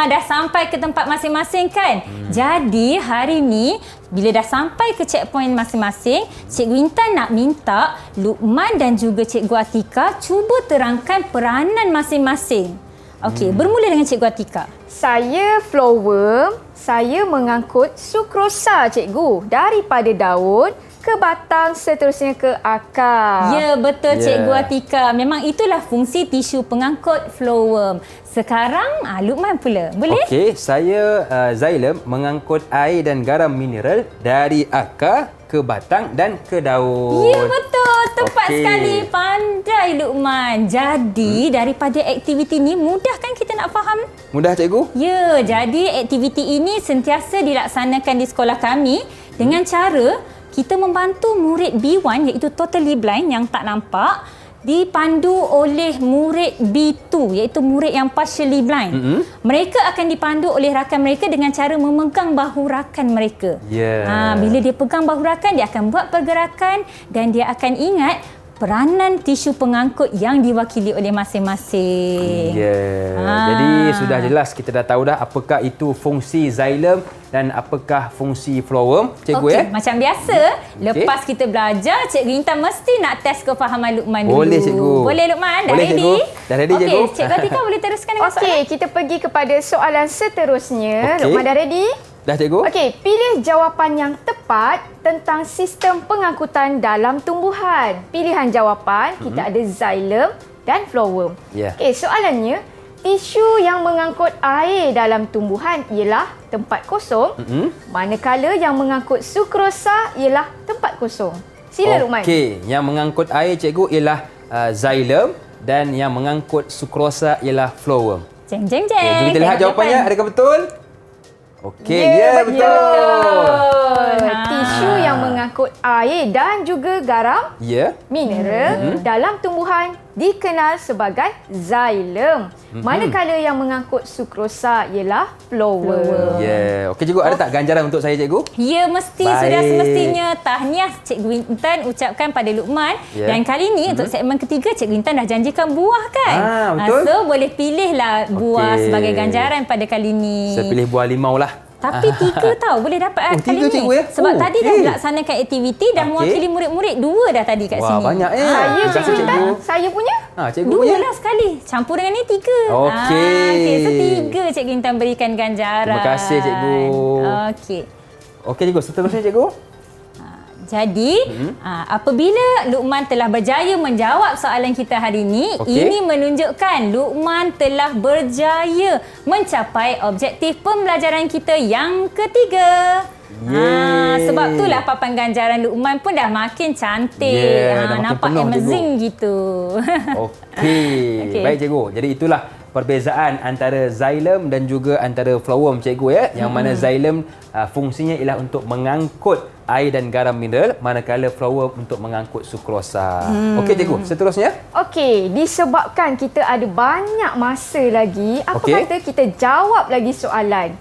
Dah sampai ke tempat masing-masing kan? Jadi, hari ni bila dah sampai ke checkpoint masing-masing, Cikgu Intan nak minta Luqman dan juga Cikgu Atika cuba terangkan peranan masing-masing. Okey, bermula dengan Cikgu Atika. Saya flowworm, saya mengangkut sukrosa, Cikgu, daripada daun ke batang, seterusnya ke akar. Ya, betul Cikgu Atika. Memang itulah fungsi tisu pengangkut flowworm. Sekarang, Luqman pula. Boleh? Okey, saya xylem mengangkut air dan garam mineral dari akar ke batang dan ke daun. Ya, betul. Tepat sekali. Pandai Luqman. Jadi, daripada aktiviti ni, mudah kan kita nak faham? Mudah, Cikgu? Ya, jadi aktiviti ini sentiasa dilaksanakan di sekolah kami dengan cara kita membantu murid B1 iaitu totally blind yang tak nampak dipandu oleh murid B2 iaitu murid yang partially blind. Mereka akan dipandu oleh rakan mereka dengan cara memegang bahu rakan mereka. Bila dia pegang bahu rakan, dia akan buat pergerakan dan dia akan ingat peranan tisu pengangkut yang diwakili oleh masing-masing. Jadi sudah jelas, kita dah tahu dah apakah itu fungsi xylem dan apakah fungsi flowworm, Cikgu. Macam biasa, lepas kita belajar, Cikgu Intan mesti nak test kefahaman Luqman dulu. Boleh, Cikgu. Boleh, Luqman? Dah Boleh, ready? Cikgu. Dah ready, Cikgu. Okey, Cikgu Atika boleh teruskan dengan soalan. Okey, kita pergi kepada soalan seterusnya. Luqman dah ready? Dah, Cikgu. Okey, pilih jawapan yang tepat tentang sistem pengangkutan dalam tumbuhan. Pilihan jawapan, kita ada xylem dan flowworm. Okey, soalannya, tisu yang mengangkut air dalam tumbuhan ialah tempat kosong, manakala yang mengangkut sukrosa ialah tempat kosong. Sila, Luqman. Okey, yang mengangkut air, Cikgu, ialah xylem dan yang mengangkut sukrosa ialah flowworm. Jeng, jeng, jeng. Jom kita lihat jawapannya. Adakah betul? Okey, betul. Tisu yang mengangkut air dan juga garam mineral dalam tumbuhan dikenal sebagai xylem. Manakala yang mengangkut sukrosa ialah flowworm. Okey, Cikgu, ada tak ganjaran untuk saya, Cikgu? Ya, mesti. Sudah semestinya. Tahniah Cikgu Intan ucapkan pada Luqman. Dan kali ni untuk segmen ketiga, Cikgu Intan dah janjikan buah kan? Betul. So, boleh pilihlah buah sebagai ganjaran pada kali ni. Saya pilih buah limau lah. Tapi 3 tau boleh dapat kali 3, ni. Cikgu, ya? Sebab tadi dah melaksanakan aktiviti, dah mewakili murid-murid 2 dah tadi kat sini. Wah, banyak Saya, Cikgu Intan, saya punya. Cikgu 2 punya lah sekali. Campur dengan ni 3. Okey. So 3 Cikgu Intan berikan ganjaran. Terima kasih, Cikgu. Okey. Okey, Cikgu. Seterusnya, Cikgu. Jadi, apabila Luqman telah berjaya menjawab soalan kita hari ini, ini menunjukkan Luqman telah berjaya mencapai objektif pembelajaran kita yang ketiga. Sebab itulah papan ganjaran Luqman pun dah makin cantik. Dah makin nampak penuh, amazing gitu. Okey. Baik, Cikgu. Jadi itulah perbezaan antara xylem dan juga antara flowworm, Cikgu, yang mana xylem fungsinya ialah untuk mengangkut air dan garam mineral, manakala flowworm untuk mengangkut sukrosa. Okey, Cikgu. Seterusnya. Okey, disebabkan kita ada banyak masa lagi, apa kata kita jawab lagi soalan.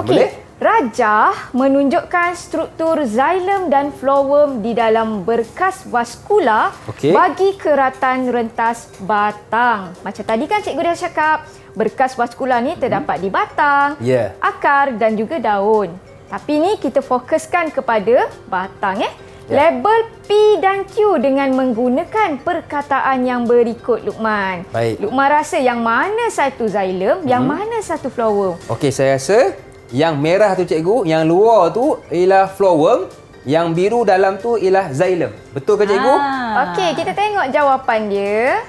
Okey, Rajah menunjukkan struktur xilem dan phloem di dalam berkas vaskula bagi keratan rentas batang. Macam tadi kan cikgu dah cakap, berkas vaskula ni terdapat di batang, akar dan juga daun. Tapi ni kita fokuskan kepada batang. Label P dan Q dengan menggunakan perkataan yang berikut, Luqman. Baik. Luqman rasa yang mana satu xilem, yang mana satu phloem? Okey, saya rasa yang merah tu cikgu, yang luar tu ialah phloem, yang biru dalam tu ialah xilem. Betul ke cikgu? Okey, kita tengok jawapan dia.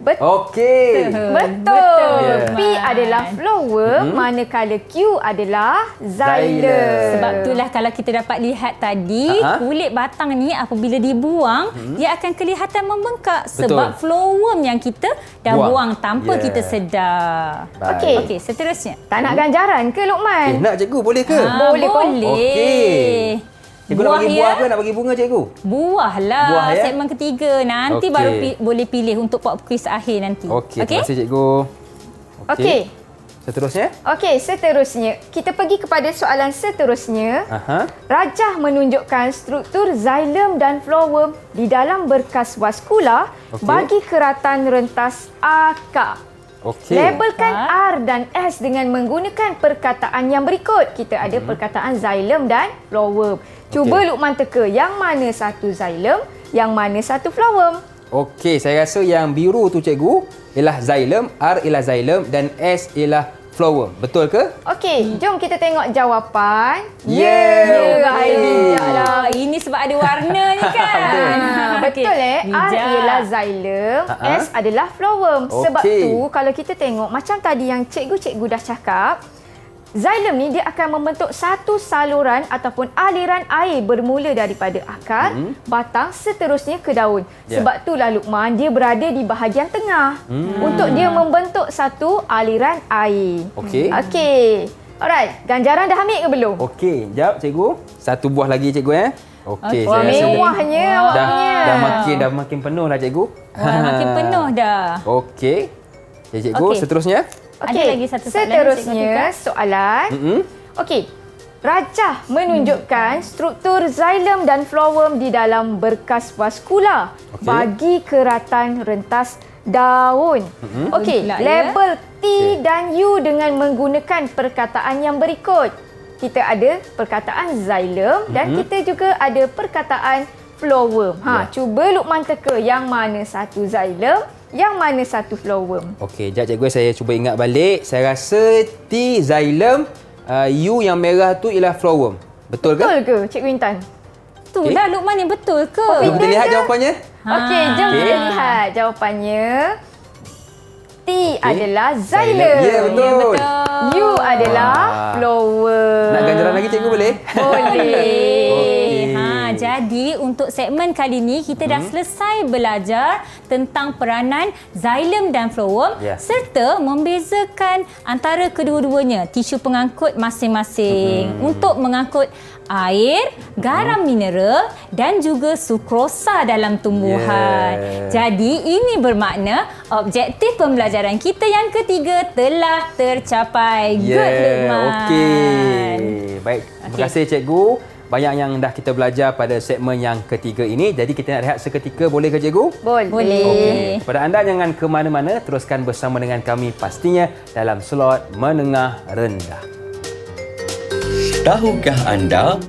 Okey. Betul. Yeah. P adalah phloem, manakala Q adalah xilem. Sebab itulah kalau kita dapat lihat tadi, kulit batang ni apabila dibuang, dia akan kelihatan membengkak. Sebab phloem yang kita dah buang tanpa kita sedar. Okey, seterusnya. Tak nak ganjaran ke, Luqman? Nak cikgu, boleh ke? Boleh. Okey. Cikgu nak bagi buah ke nak bagi bunga cikgu? Buah lah. Buah, ya? Segmen ketiga. Nanti baru boleh pilih untuk pop quiz akhir nanti. Okey, terima kasih cikgu. Okey. Seterusnya? Okey, seterusnya. Kita pergi kepada soalan seterusnya. Rajah menunjukkan struktur xilem dan phloem di dalam berkas vaskula bagi keratan rentas akar. Labelkan R dan S dengan menggunakan perkataan yang berikut. Kita ada perkataan xilem dan phloem. Cuba Luqman teka yang mana satu xilem, yang mana satu phloem. Okey, saya rasa yang biru tu cikgu ialah xilem, R ialah xilem dan S ialah phloem. Betul ke? Okey, jom kita tengok jawapan. Bijak. Ini sebab ada warna ni kan. Betul R ialah xilem, S adalah phloem. Sebab tu kalau kita tengok macam tadi yang cikgu-cikgu dah cakap, xilem ni dia akan membentuk satu saluran ataupun aliran air bermula daripada akar, batang seterusnya ke daun. Sebab itulah Luqman dia berada di bahagian tengah untuk dia membentuk satu aliran air. Okey. Alright, ganjaran dah ambil ke belum? Okey, jap cikgu. Satu buah lagi cikgu Okey, saya rasa mewahnya awak punya. Dah makin penuh lah cikgu. Makin penuh dah. Okey. Cikgu, seterusnya? Okey, ada lagi satu soalan. Seterusnya soalan. Okey. Rajah menunjukkan struktur xilem dan phloem di dalam berkas vaskula bagi keratan rentas daun. Okey, label T dan U dengan menggunakan perkataan yang berikut. Kita ada perkataan xilem dan kita juga ada perkataan phloem. Cuba Luqman teka yang mana satu xilem, yang mana satu phloem. Okey, jap cikgu saya cuba ingat balik. Saya rasa T xilem, U yang merah tu ialah phloem. Betul ke? Betul ke, Cikgu Intan? Itulah Luqman yang betul ke? Jom kita lihat jawapannya. Okey, jom kita lihat jawapannya. T adalah xilem. Ya, betul. U adalah phloem. Nak ganjaran lagi cikgu boleh? Boleh. Jadi untuk segmen kali ni kita dah selesai belajar tentang peranan xilem dan phloem serta membezakan antara kedua-duanya, tisu pengangkut masing-masing untuk mengangkut air, garam mineral dan juga sukrosa dalam tumbuhan. Jadi ini bermakna objektif pembelajaran kita yang ketiga telah tercapai. Good, Luqman. Okey. Baik, terima kasih cikgu. Banyak yang dah kita belajar pada segmen yang ketiga ini. Jadi kita nak rehat seketika, boleh ke cikgu? Boleh. Okey. Kepada anda jangan ke mana-mana, teruskan bersama dengan kami pastinya dalam slot menengah rendah. Tahukah anda,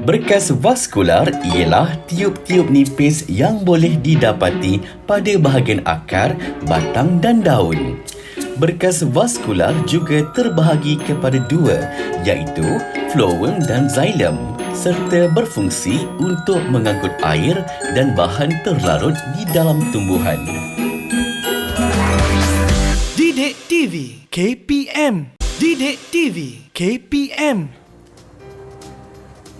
berkas vaskular ialah tiup-tiup nipis yang boleh didapati pada bahagian akar, batang dan daun. Berkas vaskular juga terbahagi kepada dua, iaitu phloem dan xilem, serta berfungsi untuk mengangkut air dan bahan terlarut di dalam tumbuhan. Didik TV KPM. Didik TV KPM.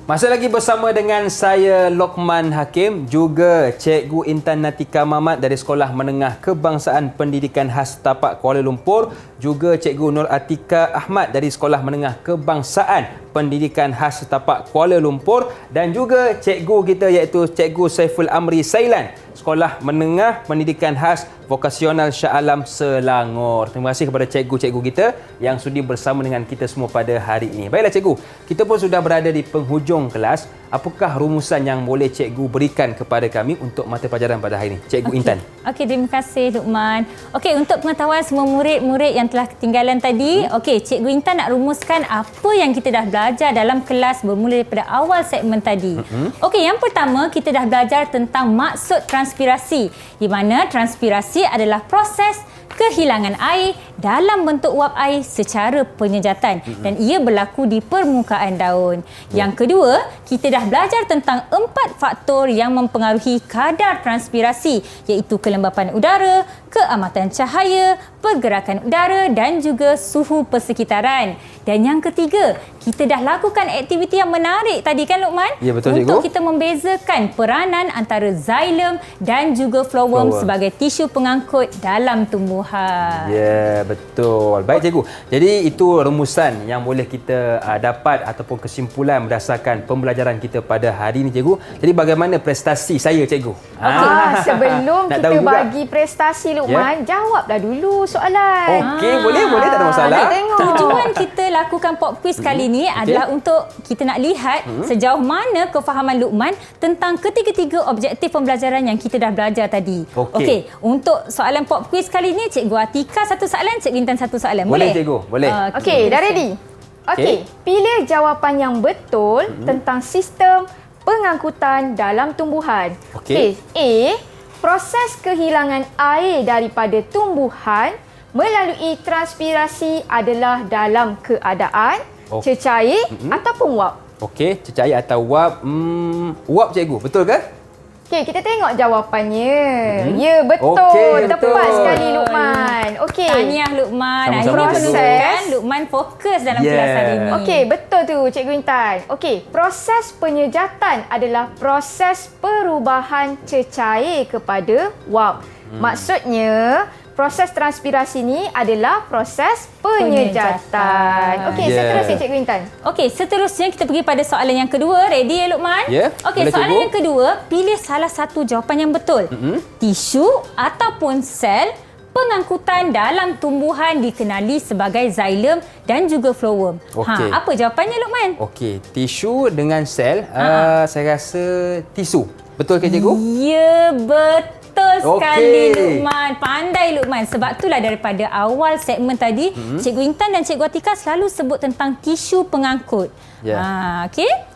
Masih lagi bersama dengan saya Luqman Hakim, juga Cikgu Intan Natika Mamat dari Sekolah Menengah Kebangsaan Pendidikan Khas Tapak Kuala Lumpur, juga Cikgu Nur Atika Ahmad dari Sekolah Menengah Kebangsaan Pendidikan Khas Setapak Kuala Lumpur dan juga cikgu kita iaitu Cikgu Saiful Amri Sailan, Sekolah Menengah Pendidikan Khas Vokasional Shah Alam Selangor. Terima kasih kepada cikgu-cikgu kita yang sudi bersama dengan kita semua pada hari ini. Baiklah cikgu, kita pun sudah berada di penghujung kelas. Apakah rumusan yang boleh cikgu berikan kepada kami untuk mata pelajaran pada hari ini? Cikgu Intan. Okey, terima kasih Luqman. Okey, untuk pengetahuan semua murid-murid yang telah ketinggalan tadi, okey, Cikgu Intan nak rumuskan apa yang kita dah belajar dalam kelas bermula daripada awal segmen tadi. Okey, yang pertama kita dah belajar tentang maksud transpirasi, di mana transpirasi adalah proses kehilangan air dalam bentuk uap air secara penyejatan dan ia berlaku di permukaan daun. Yang kedua, kita dah belajar tentang 4 faktor yang mempengaruhi kadar transpirasi, iaitu kelembapan udara, keamatan cahaya, pergerakan udara dan juga suhu persekitaran. Dan yang ketiga, kita dah lakukan aktiviti yang menarik tadi kan Luqman? Ya, betul, untuk cikgu. kita membezakan peranan antara xylem dan juga phloem sebagai tisu pengangkut dalam tumbuhan. Ya, betul. Baik cikgu. Jadi itu rumusan yang boleh kita dapat ataupun kesimpulan berdasarkan pembelajaran kita pada hari ini cikgu. Jadi bagaimana prestasi saya cikgu? Sebelum Nak kita tahu juga? bagi prestasi Luqman, jawablah dulu soalan. Okey, boleh tak ada masalah. Nak tengok. Tujuan kita lakukan pop quiz kali ini adalah untuk kita nak lihat sejauh mana kefahaman Luqman tentang ketiga-tiga objektif pembelajaran yang kita dah belajar tadi. Okey, untuk soalan pop quiz kali ini, Cikgu Atika satu soalan, Cikgu Intan satu soalan. Boleh cikgu, boleh. Okey, dah ready? Okey, pilih jawapan yang betul tentang sistem pengangkutan dalam tumbuhan. Okey. A. Proses kehilangan air daripada tumbuhan melalui transpirasi adalah dalam keadaan cecair ataupun uap. Okey, cecair atau uap? Uap cikgu, betul ke? Okey, kita tengok jawapannya. Ya, betul. Okey, Tepat betul. sekali Luqman. Okey. Tahniah Luqman. Sama-sama, Akhirnya cikgu. menunjukkan Luqman fokus dalam kelas hari ini. Okey, betul tu Cikgu Intan. Okey, proses penyejatan adalah proses perubahan cecair kepada uap. Maksudnya, proses transpirasi ni adalah proses penyejatan. Okey, seterusnya Cikgu Intan. Okey, seterusnya kita pergi pada soalan yang kedua. Ready ya Luqman? Ya, Okey, boleh, soalan cikgu. yang kedua, pilih salah satu jawapan yang betul. Tisu ataupun sel pengangkutan dalam tumbuhan dikenali sebagai xylem dan juga phloem. Okey. Apa jawapannya Luqman? Okey, tisu dengan sel, saya rasa tisu. Betul ke cikgu? Ya, betul sekali Okey. Luqman. Pandai Luqman. Sebab itulah daripada awal segmen tadi, Cikgu Intan dan Cikgu Atika selalu sebut tentang tisu pengangkut. Ya. Okey.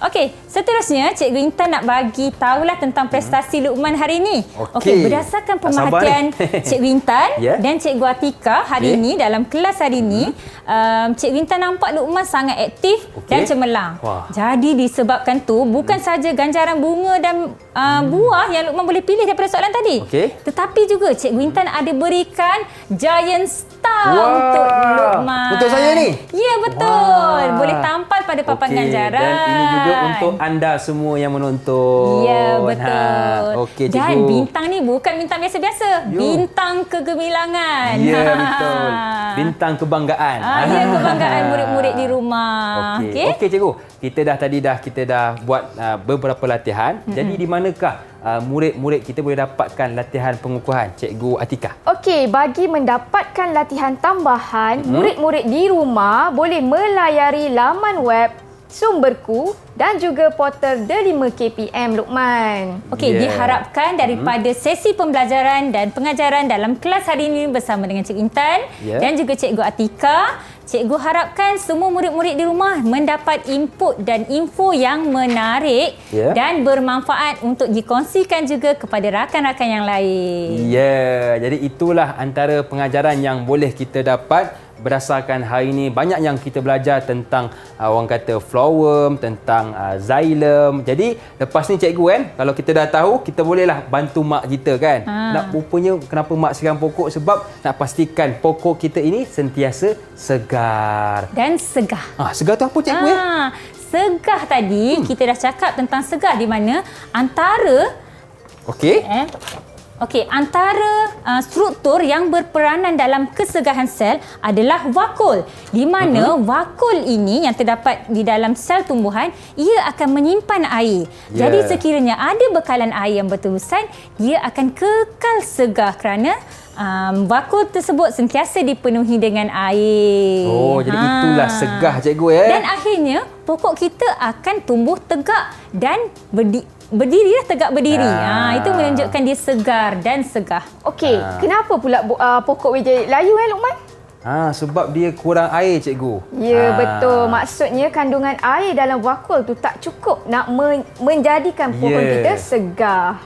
Okey, seterusnya Cikgu Intan nak bagi tahulah tentang prestasi Luqman hari ini. Okey. Berdasarkan Tak sabar pemerhatian ni. Cikgu Intan Ya. dan Cikgu Atika hari ini dalam kelas hari ini, Cikgu Intan nampak Luqman sangat aktif dan cemerlang. Wah. Jadi disebabkan tu bukan saja ganjaran bunga dan buah yang Luqman boleh pilih daripada soalan tadi. Okey. Tetapi juga Cikgu Intan ada berikan Giant Star Wah. untuk Luqman. Untuk saya ni? Ya, betul. Wah. Boleh tampal pada papan Okey, ganjaran. dan ini juga untuk anda semua yang menonton. Ya, betul. Okey, cikgu. Dan bintang ni bukan bintang biasa-biasa. Yo. Bintang kegemilangan. Ya, betul. Bintang kebanggaan. Ya, kebanggaan murid-murid di rumah. Okey. Okey cikgu. Kita dah buat beberapa latihan. Jadi di manakah murid-murid kita boleh dapatkan latihan pengukuhan Cikgu Atika? Okey, bagi mendapatkan latihan tambahan, murid-murid di rumah boleh melayari laman web Sumberku dan juga portal The5 KPM Luqman. Okey, Yeah. diharapkan daripada sesi pembelajaran dan pengajaran dalam kelas hari ini bersama dengan Cikgu Intan dan juga Cikgu Atika, Cikgu harapkan semua murid-murid di rumah mendapat input dan info yang menarik dan bermanfaat untuk dikongsikan juga kepada rakan-rakan yang lain. Ya, jadi itulah antara pengajaran yang boleh kita dapat berdasarkan hari ini. Banyak yang kita belajar tentang orang kata phloem, tentang xylem. Jadi lepas ni cikgu kan, kalau kita dah tahu, kita bolehlah bantu mak kita kan. Nak rupanya kenapa mak siram pokok, sebab nak pastikan pokok kita ini sentiasa segar. Dan segah. Segar tu apa cikgu ya? Segah tadi kita dah cakap tentang segah di mana antara Okey. Okey, antara struktur yang berperanan dalam kesegahan sel adalah vakul. Di mana vakul ini yang terdapat di dalam sel tumbuhan, ia akan menyimpan air. Jadi sekiranya ada bekalan air yang berterusan, dia akan kekal segar kerana vakul tersebut sentiasa dipenuhi dengan air. Oh, jadi itulah segah cikgu ya. Dan akhirnya pokok kita akan tumbuh tegak dan berdirilah tegak berdiri. Itu menunjukkan dia segar dan segah. Okey, kenapa pula pokok jadi layu Luqman? Sebab dia kurang air cikgu. Ya, betul. Maksudnya kandungan air dalam vakul tu tak cukup nak menjadikan pokok kita segar.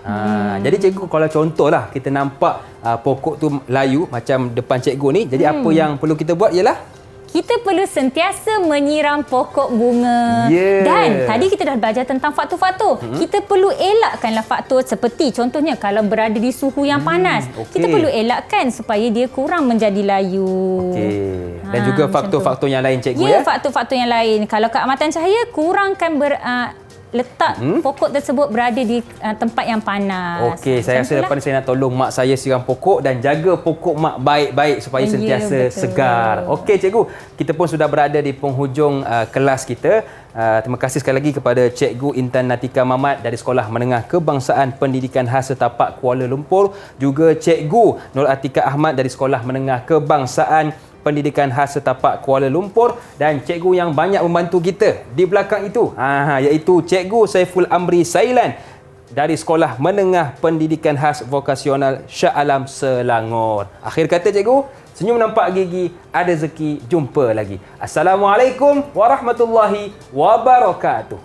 Jadi cikgu, kalau contohlah kita nampak pokok tu layu macam depan cikgu ni, jadi apa yang perlu kita buat ialah kita perlu sentiasa menyiram pokok bunga. Dan tadi kita dah belajar tentang faktor-faktor. Kita perlu elakkanlah faktor seperti contohnya kalau berada di suhu yang panas. Kita perlu elakkan supaya dia kurang menjadi layu. Dan juga faktor-faktor yang lain cikgu ya? Ya, faktor-faktor yang lain. Kalau keamatan cahaya, kurangkan letak pokok tersebut berada di tempat yang panas. Okey, saya rasa lepas ni saya nak tolong mak saya siram pokok dan jaga pokok mak baik-baik supaya sentiasa segar. Okey cikgu, kita pun sudah berada di penghujung kelas kita. Terima kasih sekali lagi kepada Cikgu Intan Natika Mamat dari Sekolah Menengah Kebangsaan Pendidikan Khas Setapak Kuala Lumpur, juga Cikgu Nur Atika Ahmad dari Sekolah Menengah Kebangsaan Pendidikan Khas Setapak Kuala Lumpur, dan cikgu yang banyak membantu kita di belakang itu iaitu Cikgu Saiful Amri Sailan dari Sekolah Menengah Pendidikan Khas Vokasional Shah Alam Selangor. Akhir kata cikgu, senyum nampak gigi, ada rezeki, jumpa lagi. Assalamualaikum warahmatullahi wabarakatuh.